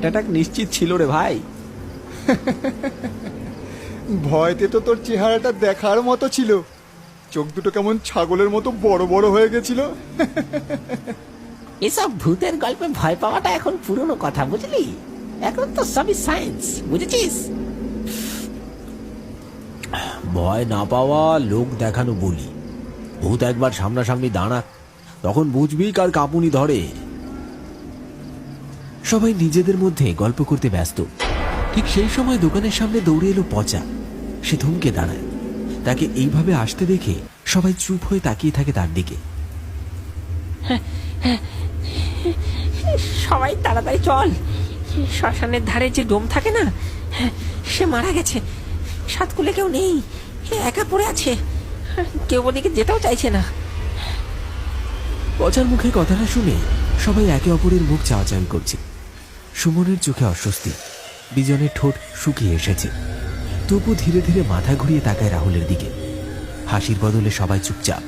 Attack নিশ্চিত ছিল রে ভাই। ভয়তে তো তোর চেহারাটা দেখার মতো ছিল, চোখ দুটো কেমন ছাগলের মতো বড় বড় হয়ে গেছিল। এসব ভূতের গল্পে ভয় পাওয়াটা এখন পুরনো কথা, বুঝলি? এখন তো সবই সায়েন্স, বুঝেছিস? ভয় না পাওয়া লোক দেখানো বলি। ভূত একবার সামনাসামনি দাঁড়াক, তখন বুঝবি কার কাঁপুনি ধরে। সবাই নিজেদের মধ্যে গল্প করতে ব্যস্ত। ঠিক সেই সময় দোকানের সামনে দৌড়ে এলো পচা। সে থমকে দাঁড়ায়। তাকে এইভাবে আসতে দেখে সবাই চুপ হয়ে তাকিয়ে থাকে তার দিকে। সবাই তাড়াতাড়ি চল, শ্মশানের ধারে যে ডোম থাকে না, সে মারা গেছে। সাতকুলে কেউ নেই, একা পড়ে আছে, কেউ ওদিকে যেতেও চাইছে না। পচার মুখে কথাটা শুনে সবাই একে অপরের মুখ চাওয়াচাওয়ি করছে। সুমনের চোখে অস্বস্তি, বিজনের ঠোঁট শুকিয়ে এসেছে। তবু ধীরে ধীরে মাথা ঘুরিয়ে তাকায় রাহুলের দিকে। হাসির বদলে সবাই চুপচাপ।